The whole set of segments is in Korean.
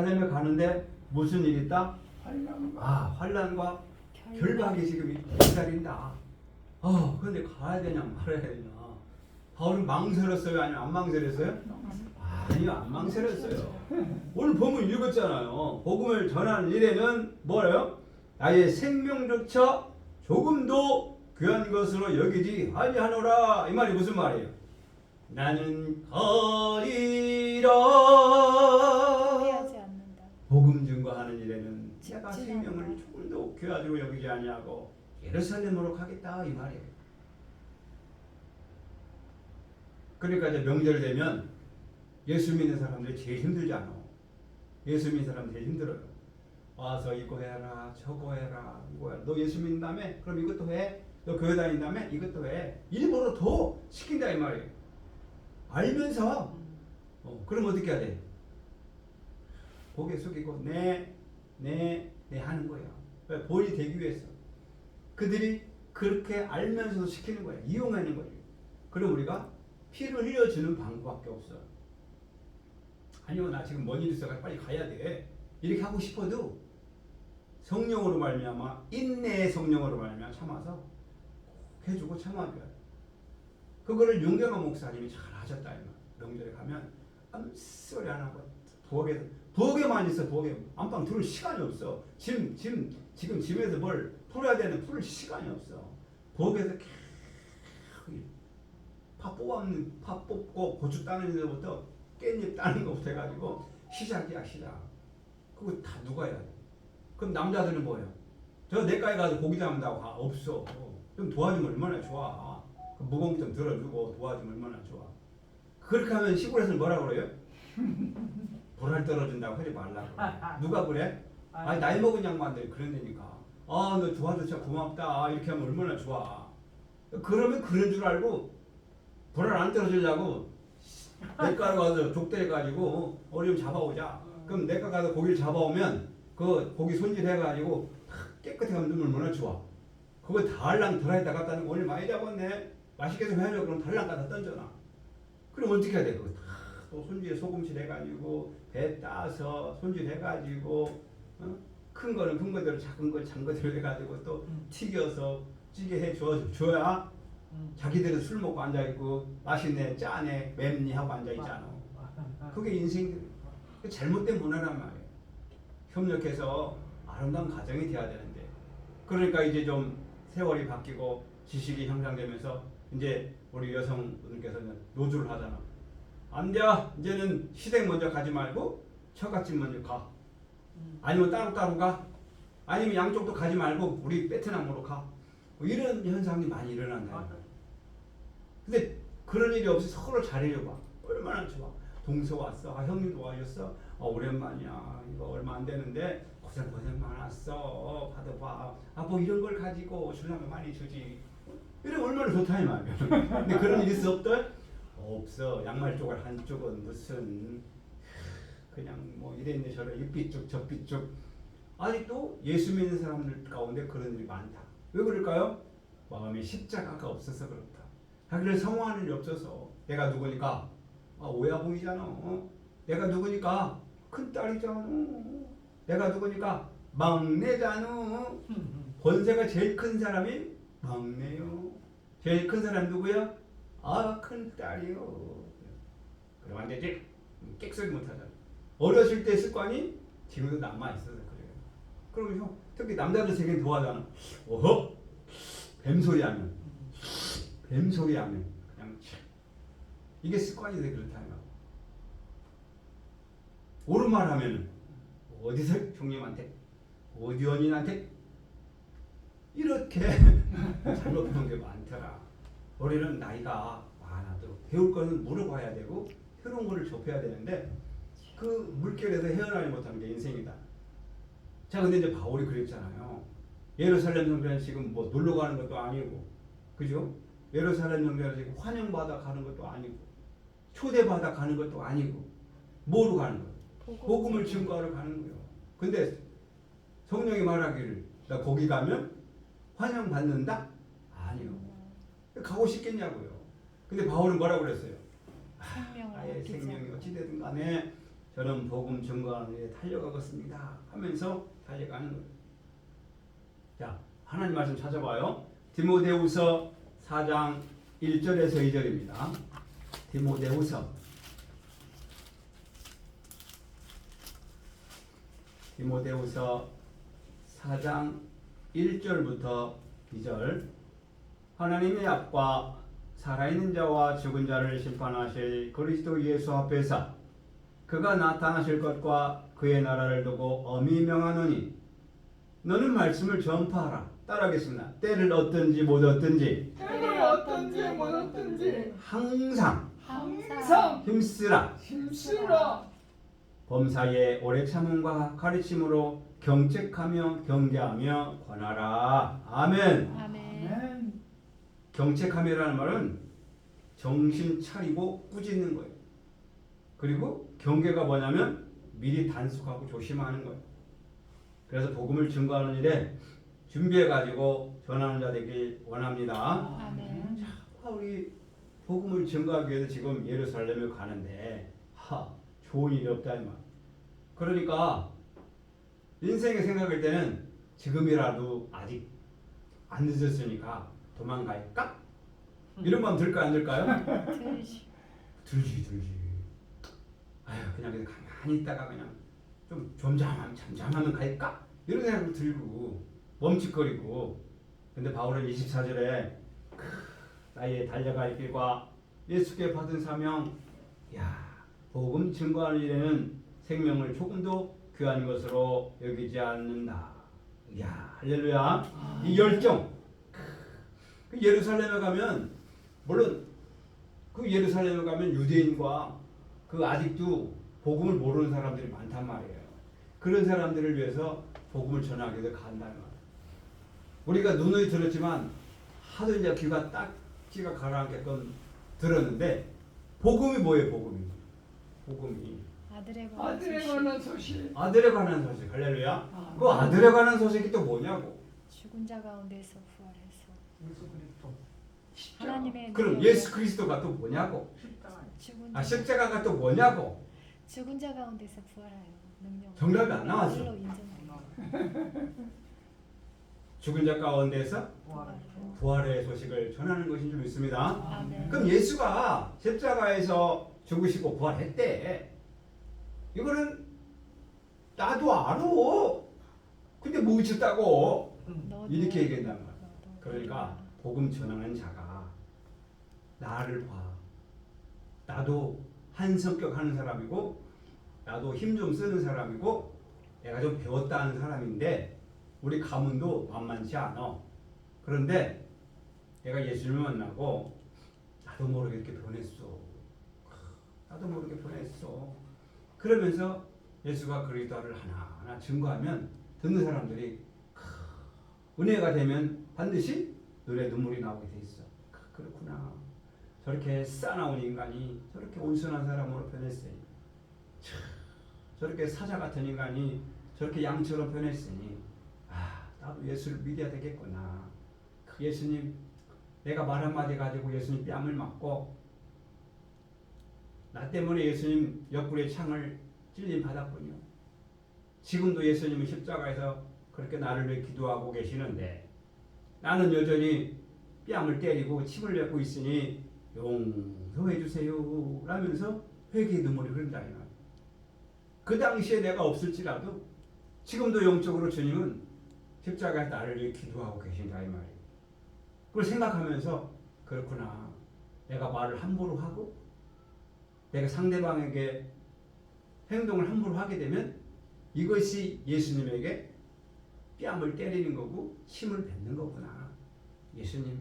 예루살렘에 가는데 무슨 일이 있다? 환난과 결박이 지금 기다린다. 그런데 가야 되냐 말아야 되냐. 바울은 망설였어요? 아니면 안 망설였어요? 아니요, 안 망설였어요. 오늘 본문 읽었잖아요. 복음을 전하는 일에는 뭐래요? 나의 생명조차 조금도 귀한 것으로 여기지 아니하노라. 이 말이 무슨 말이에요? 나는 가리라. 포기하지 않는다. 복음 증거하는 일에는 내가 직진한다. 생명을 조금도 귀하지로 여기지 아니하고 예루살렘으로 가겠다 이 말이에요. 그러니까 이제 명절 되면 예수 믿는 사람들이 제일 힘들잖아. 예수 믿는 사람 제일 힘들어요. 와서 이거 해라 저거 해라 이거 해라. 너 예수 믿는다며? 그럼 이것도 해. 너 교회 다닌다며? 이것도 해. 일부러 더 시킨다 이 말이에요. 알면서 그럼 어떻게 해야 돼? 고개 숙이고 네 하는 거야. 왜? 본이 되기 위해서. 그들이 그렇게 알면서도 시키는 거야. 이용하는 거예요. 그럼 우리가 피를 흘려주는 방법밖에 없어. 아니요, 나 지금 뭔 일 있어서 빨리 가야 돼. 이렇게 하고 싶어도 성령으로 말미암아 인내의 성령으로 말미암아 참아서 해주고 참아줘야 돼. 그거를 윤경아 목사님이 잘 하셨다. 명절에 가면 아무 소리 안 하고 부엌에만 있어. 부엌에 안방 들을 시간이 없어. 지금 집에서 뭘 풀어야 되는 풀 시간이 없어. 부엌에서 계속 파 뽑고 고추 따는 데부터 깻잎 따는 것부터 해가지고 시작이야 시작. 그거 다 누가 해야 돼? 그럼 남자들은 뭐예요? 저 내과에 가서 고기 잡는다고 없어. 좀 도와주면 얼마나 좋아. 그 무거운 좀 들어주고 도와주면 얼마나 좋아. 그렇게 하면 시골에서는 뭐라 그래요? 불알 떨어진다고 하지 말라고. 누가 그래? 아니 나이 먹은 양반들이 그런다니까. 너 도와줘서 고맙다. 이렇게 하면 얼마나 좋아. 그러면 그런 줄 알고 불알 안 떨어지려고 내과로 가서 족대해 가지고 어리면 잡아오자. 그럼 내과 가서 고기를 잡아오면 그 고기 손질해 가지고 깨끗하게 하면 얼마나 좋아. 그거 달랑 드라이다 갖다 놓고 오늘 많이 잡았네. 맛있게 좀 해줘. 그럼 달랑 갖다 던져놔. 그럼 어떻게 해야 돼? 그거 또 손질에 소금칠 해가지고 배 따서 손질해가지고 큰 거는 큰 거대로 작은 거 작은 거대로 해가지고 또 튀겨서 찌개 해 줘야 자기들은 술 먹고 앉아있고 맛있네 짜네 맵니 하고 앉아있잖아. 그게 인생 잘못된 문화란 말이에요. 협력해서 아름다운 가정이 돼야 되는데 그러니까 이제 좀 세월이 바뀌고 지식이 향상되면서 이제 우리 여성분들께서는 노조를 하잖아. 안 돼. 이제는 시댁 먼저 가지 말고 처갓집 먼저 가. 아니면 따로따로 가. 아니면 양쪽도 가지 말고 우리 베트남으로 가. 뭐 이런 현상이 많이 일어난다. 근데 그런 일이 없이 서로 잘해줘봐. 얼마나 좋아. 동서 왔어. 형님도 와줬어. 오랜만이야. 이거 얼마 안 되는데 고생 많았어. 받아봐. 뭐 이런 걸 가지고 주려면 많이 주지. 이러면 얼마나 좋다 이 말이야. 근데 그런 일이 있어 없더? 없어. 양말 조각 한쪽은 무슨 그냥 뭐 이랬네 저래 이삐쭉 저삐쭉. 아직도 예수 믿는 사람들 가운데 그런 일이 많다. 왜 그럴까요? 마음에 십자가가 없어서 그렇다. 자기를 성화하는 일이 없어서. 내가 누구니까? 오야봉이잖아. 내가 누구니까? 큰딸이잖아. 내가 누구니까? 막내잖아. 권세가 제일 큰 사람이 막내요. 제일 큰 사람 누구야? 큰딸이요. 그럼 안 되지. 끽소리 못하잖아. 어렸을 때 습관이 지금도 남아있어서 그래요. 그럼 특히 남자들 세계는 좋아하잖아. 뱀소리 하면 그냥 이게 습관이 돼 그렇다는 거. 옳은 말 하면은 어디서 형님한테 어디 원인한테 이렇게 잘못 배운 게 많더라. 우리는 나이가 많아도 배울 거는 물어봐야 되고 새로운 거를 접해야 되는데 그 물결에서 헤어나지 못하는 게 인생이다. 자, 근데 이제 바울이 그랬잖아요. 예루살렘 성전에 지금 뭐 놀러 가는 것도 아니고, 그죠? 예루살렘 성전에 지금 환영받아 가는 것도 아니고, 초대받아 가는 것도 아니고, 뭐로 가는 거예요? 복음을 증거하러 가는 거예요. 근데 성령이 말하기를 나 거기 가면 환영받는다? 아니요. 가고 싶겠냐고요. 근데 바울은 뭐라고 그랬어요? 나의 생명이 어찌되든 간에 저는 복음 증거하는 일에 달려가겠습니다 하면서 달려가는 거예요. 자, 하나님 말씀 찾아봐요. 디모데후서 4장 1절에서 2절입니다. 디모데후서 4장 1절부터 2절. 하나님의 앞과 살아있는 자와 죽은 자를 심판하실 그리스도 예수 앞에서 그가 나타나실 것과 그의 나라를 두고 엄히 명하노니 너는 말씀을 전파하라. 따라하겠습니다. 때를 얻든지 못 얻든지 때를 얻든지 못 얻든지 항상 힘쓰라. 범사에 오래 참음과 가르침으로 경책하며 경계하며 권하라. 아멘. 아멘. 경책하며라는 말은 정신 차리고 꾸짖는 거예요. 그리고 경계가 뭐냐면 미리 단속하고 조심하는 거예요. 그래서 복음을 증거하는 일에 준비해가지고 전하는 자 되길 원합니다. 아멘. 자, 우리 복음을 증거하기 위해서 지금 예루살렘에 가는데 좋은 일이 없다 이 말. 그러니까 인생에 생각할 때는 지금이라도 아직 안 늦었으니까 도망갈까? 이런 마음 들까요, 안 들까요? 들지. 아유, 그냥 가만히 있다가 그냥 좀 잠잠하면 갈까? 이런 생각도 들고 멈칫거리고. 근데 바울은 24절에 나의 달려갈 길과 예수께 받은 사명, 복음 증거하는 일에는 생명을 조금도 귀한 것으로 여기지 않는다. 할렐루야. 이 열정. 그 예루살렘에 가면 물론 그 예루살렘에 가면 유대인과 그 아직도 복음을 모르는 사람들이 많단 말이에요. 그런 사람들을 위해서 복음을 전하기 위해서 간다는 말이에요. 우리가 누누이 들었지만 하도 이제 귀가 딱지가 가라앉게끔 들었는데 복음이 뭐예요? 복음이 아들에 관한 소식. 아들에 관한 소식. 할렐루야. 그 아들에 관한 소식이 또 뭐냐고. 죽은 자 가운데서 부활해서 예수 그리스도. 하나님의 그럼 예수 그리스도가 또 뭐냐고. 십자가가 또 뭐냐고. 죽은 자 가운데서 부활하여 능력. 정답이 안 나왔어. 그걸로 인정하여. 죽은 자 가운데서 부활의 소식을 전하는 것인 줄 믿습니다. 아멘. 그럼 예수가 십자가에서 죽으시고 부활했대. 이거는 나도 알아. 근데 뭐 있었다고? 이렇게 얘기한단 말이야. 그러니까 복음 전하는 자가 나를 봐. 나도 한 성격 하는 사람이고 나도 힘 좀 쓰는 사람이고 내가 좀 배웠다는 사람인데 우리 가문도 만만치 않아. 그런데 내가 예수님을 만나고 나도 모르게 이렇게 변했어. 나도 모르게 변했어. 그러면서 예수가 그리스도를 하나하나 증거하면 듣는 사람들이 은혜가 되면 반드시 눈에 눈물이 나오게 돼 있어. 그렇구나. 저렇게 싸나운 인간이 저렇게 온순한 사람으로 변했으니, 저렇게 사자 같은 인간이 저렇게 양처럼 변했으니, 나도 예수를 믿어야 되겠구나. 그 예수님, 내가 말 한마디 가지고 예수님 뺨을 맞고 나 때문에 예수님 옆구리에 창을 찔림 받았군요. 지금도 예수님은 십자가에서 그렇게 나를 위해 기도하고 계시는데 나는 여전히 뺨을 때리고 침을 뱉고 있으니 용서해 주세요 라면서 회개의 눈물이 흐른다. 그 당시에 내가 없을지라도 지금도 영적으로 주님은 십자가에 나를 위해 기도하고 계신다 이 말이에요. 그걸 생각하면서 그렇구나. 내가 말을 함부로 하고 내가 상대방에게 행동을 함부로 하게 되면 이것이 예수님에게 뺨을 때리는 거고 침을 뱉는 거구나. 예수님,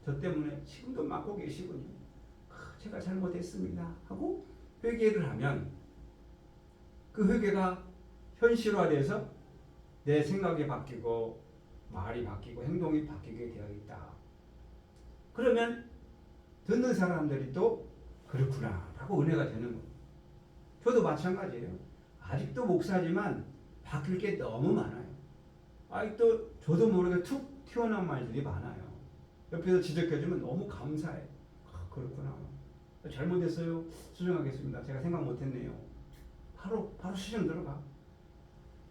저 때문에 지금도 맞고 계시군요. 제가 잘못했습니다 하고 회개를 하면 그 회개가 현실화돼서 내 생각이 바뀌고 말이 바뀌고 행동이 바뀌게 되어 있다. 그러면 듣는 사람들이 또 그렇구나 라고 은혜가 되는 거예요. 저도 마찬가지예요. 아직도 목사지만 바뀔 게 너무 많아요. 아직도 저도 모르게 툭 튀어나온 말들이 많아요. 옆에서 지적해주면 너무 감사해. 그렇구나. 잘못했어요. 수정하겠습니다. 제가 생각 못했네요. 바로 수정 들어가.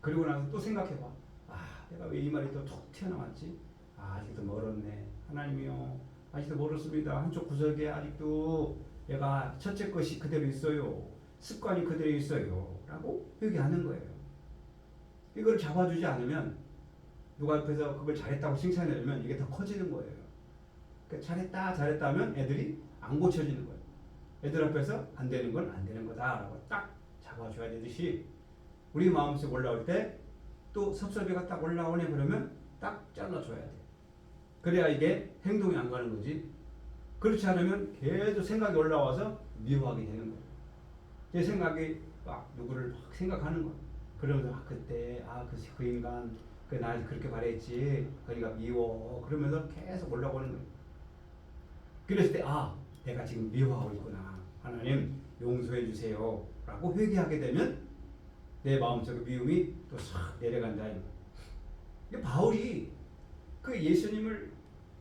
그리고 나서 또 생각해봐. 아, 내가 왜 이 말이 또 툭 튀어나왔지? 아, 아직도 멀었네. 하나님이요, 아직도 멀었습니다. 한쪽 구석에 아직도 내가 첫째 것이 그대로 있어요. 습관이 그대로 있어요. 라고 회개하는 거예요. 이걸 잡아주지 않으면 누가 옆에서 그걸 잘했다고 칭찬해주면 이게 더 커지는 거예요. 그러니까 잘했다 하면 애들이 안 고쳐지는 거예요. 애들 앞에서 안 되는 건 안 되는 거다라고 딱 잡아줘야 되듯이 우리 마음속 올라올 때 또 섭섭이가 딱 올라오네 그러면 딱 잘라줘야 돼. 그래야 이게 행동이 안 가는 거지. 그렇지 않으면 계속 생각이 올라와서 미워하게 되는 거예요. 제 생각이 막 누구를 막 생각하는 거예요. 그러면서 그때 그 인간 그 날 그렇게 바랬지. 그러니까 미워. 그러면서 계속 올라오는 거예요. 그랬을 때 내가 지금 미워하고 있구나. 하나님 용서해 주세요. 라고 회개하게 되면 내 마음속의 미움이 또 싹 내려간다. 이게 바울이 그 예수님을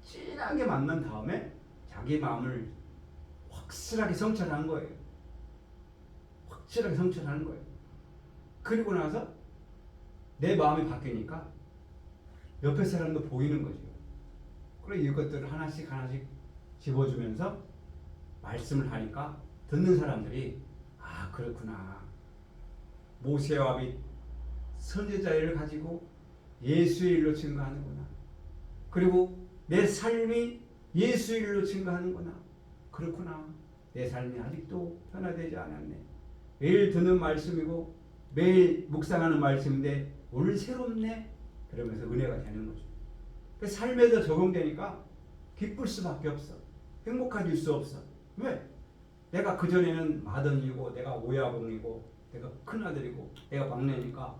진하게 만난 다음에 자기 마음을 확실하게 성찰한 거예요. 확실하게 성찰하는 거예요. 그리고 나서 내 마음이 바뀌니까 옆에 사람도 보이는 거죠. 그래 이것들을 하나씩 집어주면서 말씀을 하니까 듣는 사람들이 그렇구나. 모세와 및 선지자를 가지고 예수의 일로 증거하는구나. 그리고 내 삶이 예수의 일로 증거하는구나. 그렇구나. 내 삶이 아직도 변화되지 않았네. 매일 듣는 말씀이고 매일 묵상하는 말씀인데 오늘 새롭네. 그러면서 은혜가 되는 거죠. 그 삶에서 적용되니까 기쁠 수밖에 없어. 행복해질 수 없어. 왜? 내가 그전에는 맏언니고 내가 오야공이고 내가 큰아들이고 내가 막내니까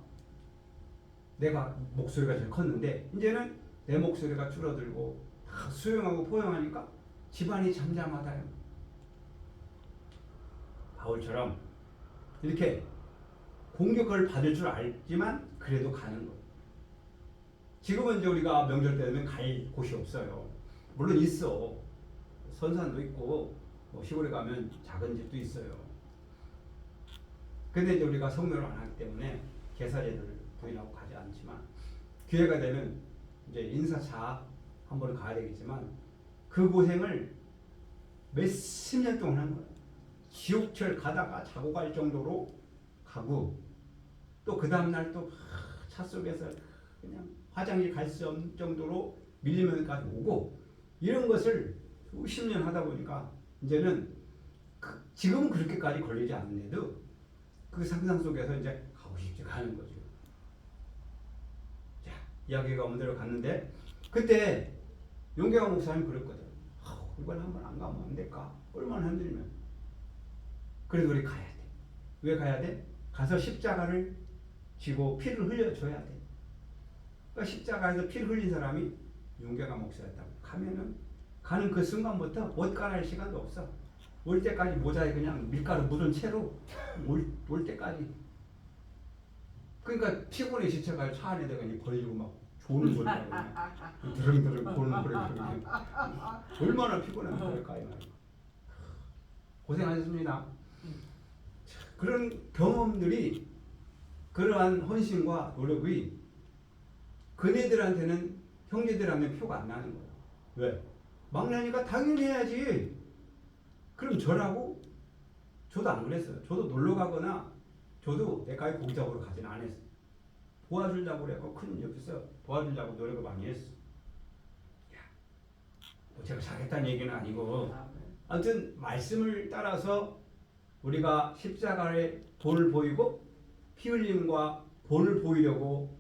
내가 목소리가 제일 컸는데 이제는 내 목소리가 줄어들고 다 수용하고 포용하니까 집안이 잠잠하다요. 바울처럼 이렇게 공격을 받을 줄 알지만 그래도 가는 거예요. 지금은 이제 우리가 명절 때 되면 갈 곳이 없어요. 물론 있어. 선산도 있고 시골에 가면 작은 집도 있어요. 근데 이제 우리가 성묘를 안 하기 때문에 제사제를 부인하고 가지 않지만 기회가 되면 이제 인사차 한 번은 가야 되겠지만 그 고생을 몇십 년 동안 한 거예요. 지옥철 가다가 자고 갈 정도로 가고 또 그 다음날 또 차 속에서 그냥 화장실 갈 수 없는 정도로 밀리면까지 오고 이런 것을 수십 년 하다 보니까 이제는 지금은 그렇게까지 걸리지 않는데도 그 상상 속에서 이제 가고 싶지가 않은 거죠. 자, 이야기가 온대로 갔는데 그때 용계강 목사님 그랬거든. 이번 한번 안 가면 안 될까? 얼마나 힘들면. 그래도 우리 가야 돼. 왜 가야 돼? 가서 십자가를 지고 피를 흘려줘야 돼. 그러니까 십자가에서 피를 흘린 사람이 용계강 목사였다고. 가는 그 순간부터 옷 갈아입을 시간도 없어. 올 때까지 모자에 그냥 밀가루 묻은 채로 올 때까지. 그러니까 피곤해 지쳐가지고 차 안에다가 벌리고 막 조는 소리가 드릉드릉 보는 소리 얼마나 피곤한 걸까요? 고생하셨습니다. 그런 경험들이 그러한 헌신과 노력이 그네들한테는 형제들한테는 표가 안 나는 거예요. 왜? 막내니까 당연히 해야지. 그럼 저라고? 저도 안 그랬어요. 저도 놀러 가거나 저도 내까지 공작으로 가진 않았어요. 도와주려고 그래서 큰 옆에서 도와주려고 노력을 많이 했어. 뭐 제가 잘했다는 얘기는 아니고 아무튼 말씀을 따라서 우리가 십자가의 본을 보이고 피 흘림과 본을 보이려고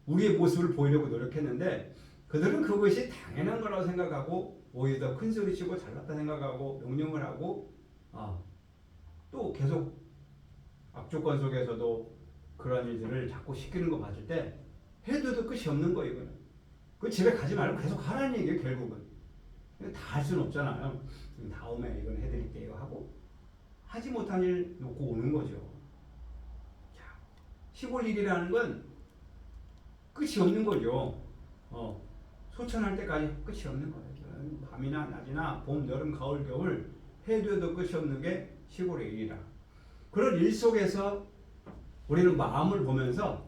우리의 모습을 보이려고 노력했는데 그들은 그것이 당연한 거라고 생각하고 오히려 더 큰 소리 치고 잘났다 생각하고 명령을 하고 또 계속 악조건 속에서도 그런 일들을 자꾸 시키는 거 봤을 때 해도 끝이 없는 거예요. 이거는. 그 집에 가지 말고 계속 하라는 얘기예요. 결국은. 다 할 수는 없잖아요. 다음에 이건 해드릴게요 하고 하지 못한 일 놓고 오는 거죠. 자, 시골 일이라는 건 끝이 없는 거죠. 소천할 때까지 끝이 없는 거예요. 밤이나 낮이나 봄, 여름, 가을, 겨울 해도 끝이 없는 게 시골의 일이라. 그런 일 속에서 우리는 마음을 보면서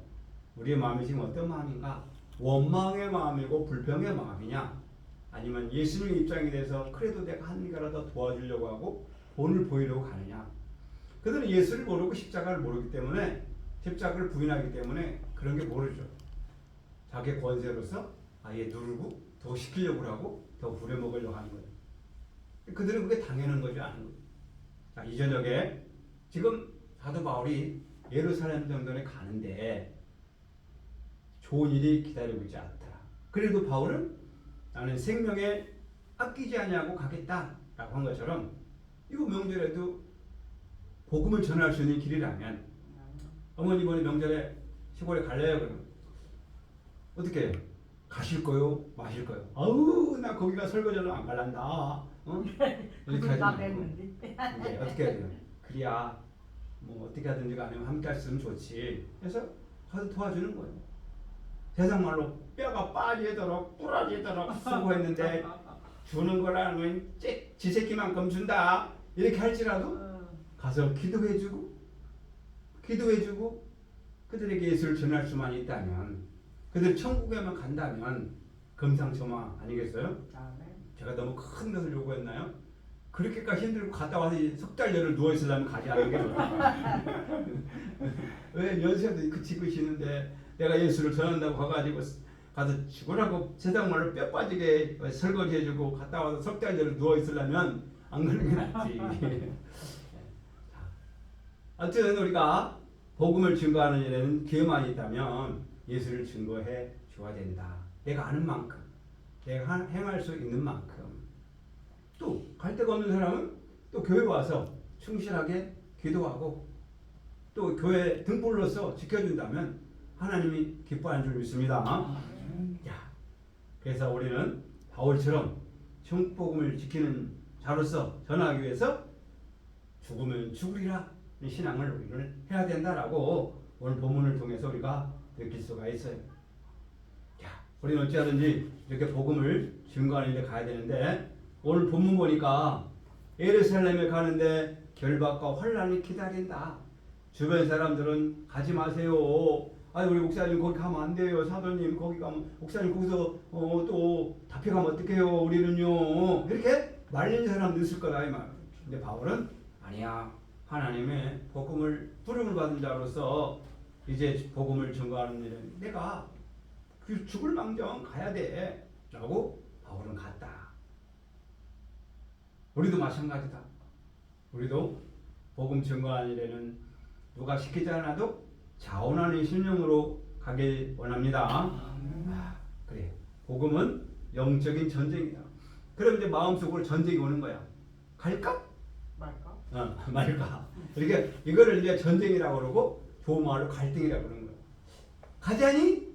우리의 마음이 지금 어떤 마음인가? 원망의 마음이고 불평의 마음이냐? 아니면 예수님의 입장에 대해서 그래도 내가 한 가라도 도와주려고 하고 본을 보이려고 가느냐? 그들은 예수를 모르고 십자가를 모르기 때문에 십자가를 부인하기 때문에 그런 게 모르죠. 자기 권세로서 아예 누르고 더 시키려고 하고 더 부려먹으려고 하는 거예요. 그들은 그게 당연한 거지 않은 거예요. 자, 이 저녁에 지금 사도 바울이 예루살렘 정도에 가는데 좋은 일이 기다리고 있지 않다. 그래도 바울은 나는 생명에 아끼지 아니하고 가겠다라고 한 것처럼 이거 명절에도 복음을 전할 수 있는 길이라면 어머니 이번에 명절에 시골에 갈래요? 그러면 어떻게 해요? 가실 거요? 마실 거요? 아우 나 거기가 설거지를 안 갈란다. 어? 이렇게 하지 나 말고. 냈는데. 이제 어떻게 해야 돼요? 그래야 뭐 어떻게 하든지 간에 함께 했으면 좋지. 그래서 가서 도와주는 거예요. 세상 말로 뼈가 빠지도록 부러지도록 쓰고 했는데 주는 거라면 지새끼만큼 준다 이렇게 할지라도 가서 기도해주고 그들에게 예수를 전할 수만 있다면 그들이 천국에만 간다면 금상첨화 아니겠어요? 제가 너무 큰 것을 요구했나요? 그렇게까지 힘들고 갔다 와서 석 달여를 누워있으려면 가지 않는 게 좋다. 왜 연세도 그 지그시는데 내가 예수를 전한다고 가가지고 가서 죽으라고 세상 말로 뼈 빠지게 설거지해주고 갔다 와서 석 달여를 누워있으려면 안 가는 게 낫지. 하여튼 우리가 복음을 증거하는 일에는 기회만 있다면 예수를 증거해 줘야 된다. 내가 아는 만큼, 내가 행할 수 있는 만큼. 또 갈 데가 없는 사람은 또 교회 와서 충실하게 기도하고 또 교회 등불로서 지켜준다면 하나님이 기뻐하는 줄 믿습니다. 야, 그래서 우리는 바울처럼 천국복음을 지키는 자로서 전하기 위해서 죽으면 죽으리라 신앙을 우리는 해야 된다라고 오늘 본문을 통해서 우리가 느낄 수가 있어요. 자, 우리는 어찌하든지 이렇게 복음을 증거하는 데 가야 되는데 오늘 본문 보니까 예루살렘에 가는데 결박과 환란이 기다린다. 주변 사람들은 가지 마세요. 아니 우리 목사님 거기 가면 안 돼요. 사도님 거기 가면 목사님 거기서 또 잡혀가면 어떡해요. 우리는요. 이렇게 말리는 사람도 있을 거다 이 말. 근데 바울은 아니야. 하나님의 복음을 부름을 받은 자로서 이제 복음을 증거하는 일은 내가 그 죽을 망정 가야 돼 라고 바울은 갔다. 우리도 마찬가지다. 우리도 복음 증거하는 일에는 누가 시키지 않아도 자원하는 신령으로 가길 원합니다. 그래. 복음은 영적인 전쟁이다. 그럼 이제 마음속으로 전쟁이 오는 거야. 갈까? 말까? 이렇게 이거를 이제 전쟁이라고 그러고 좋은 말로 갈등이라고 그러는 거야. 가자니?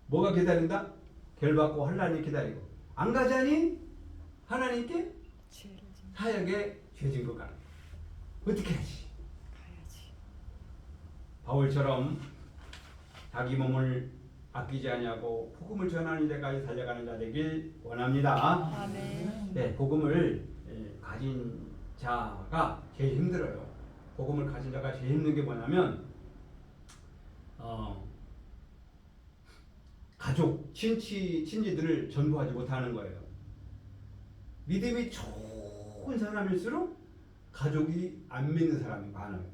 뭐가 기다린다? 결받고 환란이 기다리고. 안 가자니? 하나님께 사역에 죄진 것 같아. 어떻게 하지? 가야지. 바울처럼 자기 몸을 아끼지 아니하고 복음을 전하는 데까지 달려가는 자 되길 원합니다. 아멘. 네, 복음을 가진 자가 제일 힘들어요. 복음을 가진 자가 제일 힘든 게 뭐냐면 가족, 친지들을 전부하지 못하는 거예요. 믿음이 좋은 사람일수록 가족이 안 믿는 사람이 많아요.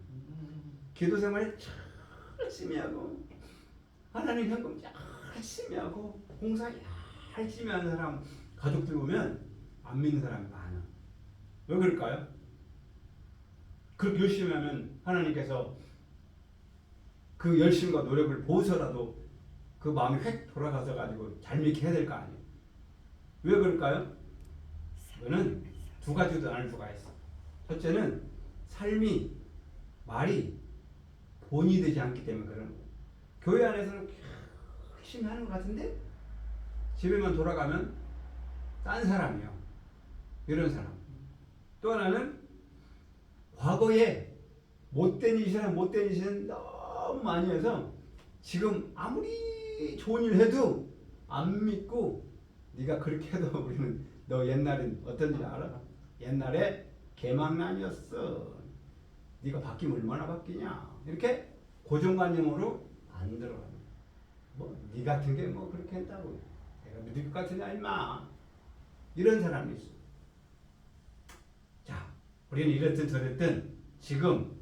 기도 생활 열심히 하고 하나님 현금 열심히 하고 봉사 열심히 하는 사람 가족들 보면 안 믿는 사람이 많아. 왜 그럴까요? 그렇게 열심히 하면 하나님께서 그 열심과 노력을 보서라도 그 마음이 획 돌아가서 가지고 잘 믿게 해야 될 거 아니에요. 왜 그럴까요? 그거는 두 가지도 나눌 수가 있어. 첫째는 삶이 말이 본이 되지 않기 때문에 그런 거예요. 교회 안에서는 열심히 하는 것 같은데 집에만 돌아가면 딴 사람이요. 이런 사람. 또 하나는 과거에 못된 짓을 너무 많이 해서 지금 아무리 좋은 일 해도 안 믿고 네가 그렇게 해도 우리는 너 옛날엔 어떤지 알아? 옛날에 개망난이었어. 네가 바뀌면 얼마나 바뀌냐 이렇게 고정관념으로 안 들어가는 거야. 뭐네 같은 게 뭐 그렇게 했다고 내가 믿을 것 같으냐 임마 이런 사람이 있어. 자, 우리는 이랬든 저랬든 지금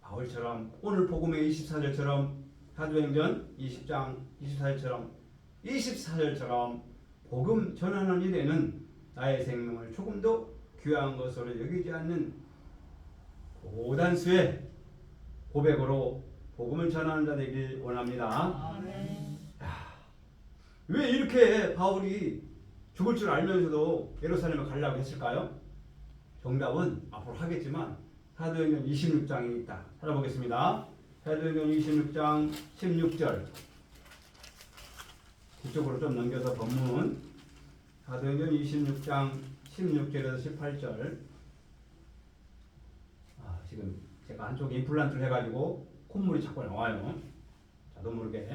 바울처럼 오늘 복음의 24절처럼 사도행전 20장 24절처럼 복음 전하는 일에는 나의 생명을 조금도 귀한 것으로 여기지 않는 고단수의 고백으로 복음을 전하는 자 되길 원합니다. 아멘. 왜 이렇게 바울이 죽을 줄 알면서도 예루살렘에 가려고 했을까요? 정답은 앞으로 하겠지만 사도행전 26장이 있다. 찾아보겠습니다. 사도행전 26장 16절 이쪽으로 좀 넘겨서 본문 사도행전 26장 16절에서 18절 지금 제가 한쪽에 임플란트를 해가지고 콧물이 자꾸 나와요. 저도 모르게.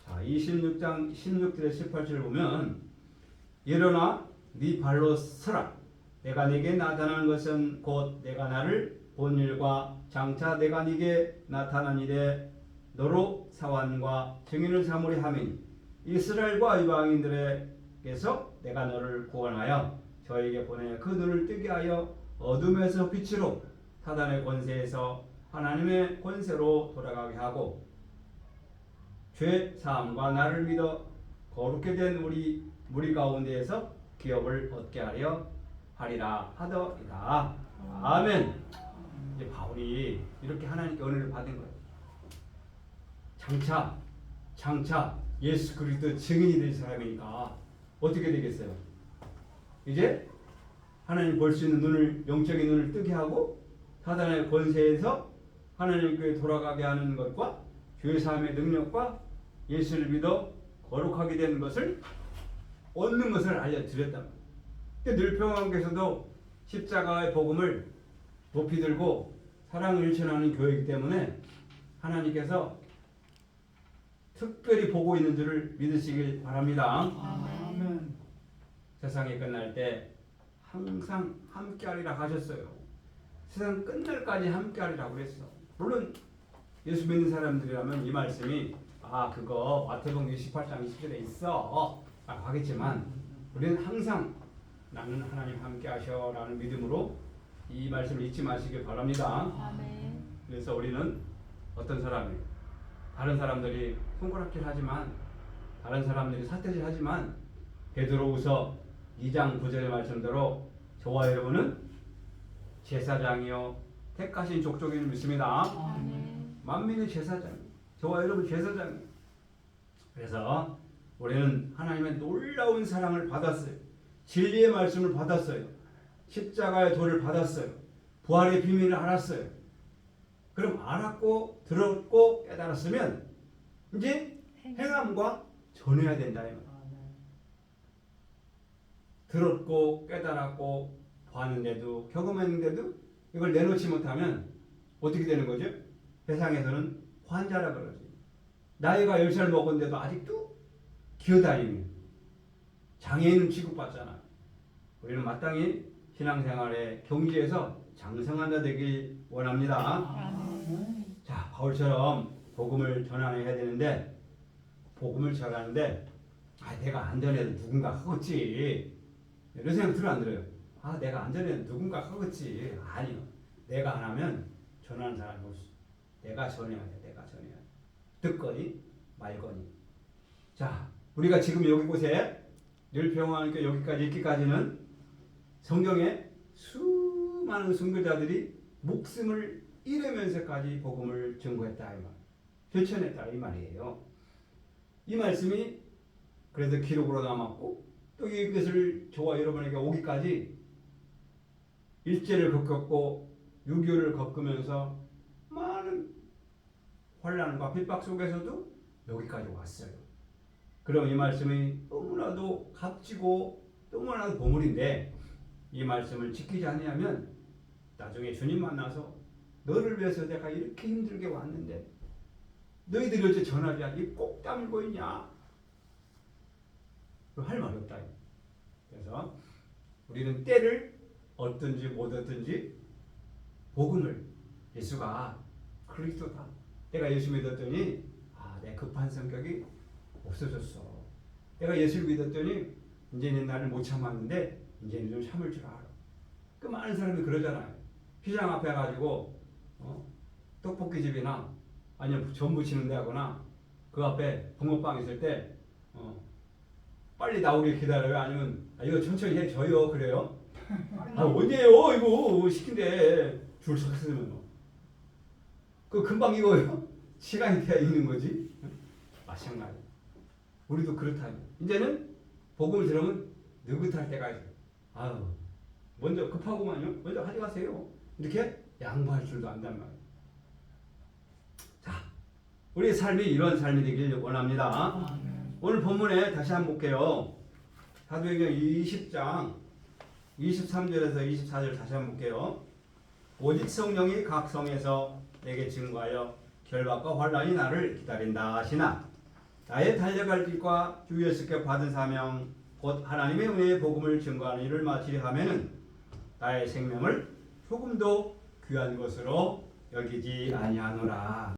자, 26장 16절에 18절을 보면 일어나 네 발로 서라. 내가 네게 나타나는 것은 곧 내가 나를 본 일과 장차 내가 네게 나타난 일에 너로 사환과 증인을 삼으리 하미니 이스라엘과 이방인들에게서 내가 너를 구원하여 저에게 보내 그 눈을 뜨게 하여 어둠에서 빛으로 사단의 권세에서 하나님의 권세로 돌아가게 하고 죄 사함과 나를 믿어 거룩게 된 우리 무리 가운데에서 기업을 얻게 하리라 하더이다. 아멘. 이제 바울이 이렇게 하나님께 은혜를 받은 거예요. 장차 예수 그리스도 증인이 될 사람이니까 어떻게 되겠어요? 이제 하나님 볼 수 있는 눈을 영적인 눈을 뜨게 하고 사단의 권세에서 하나님께 돌아가게 하는 것과 죄 사함의 능력과 예수를 믿어 거룩하게 되는 것을 얻는 것을 알려드렸다. 늘 평안께서도 십자가의 복음을 높이 들고 사랑을 실천하는 교회이기 때문에 하나님께서 특별히 보고 있는 줄을 믿으시길 바랍니다. 아멘. 세상이 끝날 때 항상 함께하리라 하셨어요. 세상 끝날까지 함께하리라고 그랬어. 물론 예수 믿는 사람들이라면 이 말씀이 그거 마태복음 28장 20절에 있어 하겠지만 우리는 항상 나는 하나님 함께 하셔라는 믿음으로 이 말씀을 잊지 마시길 바랍니다. 아멘. 그래서 우리는 어떤 사람이 다른 사람들이 손가락질 하지만 다른 사람들이 사태질 하지만 베드로후서 2장 9절의 말씀대로 저와 여러분은 제사장이요 택하신 족속인 믿습니다. 아멘. 만민의 제사장, 저와 여러분 제사장. 그래서 우리는 하나님의 놀라운 사랑을 받았어요. 진리의 말씀을 받았어요. 십자가의 도를 받았어요. 부활의 비밀을 알았어요. 그럼 알았고 들었고 깨달았으면 이제 행함과 전해야 된다. 들었고 깨달았고 봤는데도 경험했는데도 이걸 내놓지 못하면 어떻게 되는 거죠? 세상에서는 환자라 그러지. 나이가 10살 먹었는데도 아직도 기어다니는 장애인 취급받잖아. 우리는 마땅히 신앙생활의 경지에서 장성한 자 되길 원합니다. 아멘. 자, 바울처럼 복음을 전해야 되는데 복음을 전하는데 내가 안 전해도 누군가 하겠지. 이런 생각 들어 안 들어요? 내가 안 전해도 누군가 하겠지. 아니요. 내가 안 하면 전하는 사람이 없어. 내가 전해야 돼. 내가 전해야 돼. 듣거니 말거니. 자, 우리가 지금 여기 곳에 늘 평안하니까 여기까지 있기까지는 성경에 수많은 순교자들이 목숨을 잃으면서까지 복음을 증거했다 이 말, 실천했다 이 말이에요. 이 말씀이 그래서 기록으로 남았고 또 이것을 저와 여러분에게 오기까지 일제를 겪었고 6.25를 겪으면서 많은 환난과 핍박 속에서도 여기까지 왔어요. 그럼 이 말씀이 너무나도 값지고 너무나도 보물인데 이 말씀을 지키지 않으면 나중에 주님 만나서 너를 위해서 내가 이렇게 힘들게 왔는데 너희들이 어째 전하지 않니? 꼭 다물고 있냐? 할 말이 없다. 그래서 우리는 때를 얻든지 못 얻든지 복음을 예수가 그리스도다. 내가 예수 믿었더니 내 급한 성격이 없어졌어. 내가 예수를 믿었더니 이제는 나를 못 참았는데 이제는 좀 참을 줄 알아. 그 많은 사람들이 그러잖아요. 시장 앞에 가지고 떡볶이집이나 아니면 전 부치는 데 하거나 그 앞에 붕어빵 있을 때 빨리 나오길 기다려요? 아니면 이거 천천히 해줘요? 그래요? 언제요? 이거 시킨데 줄 섰으면 그 금방 이거요? 시간이 돼야 있는 거지. 마찬가지. 우리도 그렇다니. 이제는 복음을 들으면 느긋할 때가 있어요. 아유, 먼저 급하고만요. 먼저 가져가세요. 이렇게 양보할 줄도 안단 말이에요. 자, 우리의 삶이 이런 삶이 되길 원합니다. 오늘 본문에 다시 한번 볼게요. 사도행전 20장 23절에서 24절 다시 한번 볼게요. 오직 성령이 각 성에서 내게 증거하여 결박과 환난이 나를 기다린다 하시나 나의 달려갈 길과 주 예수께 받은 사명 곧 하나님의 은혜의 복음을 증거하는 일을 마치려 하면은 나의 생명을 조금도 귀한 것으로 여기지 아니하노라.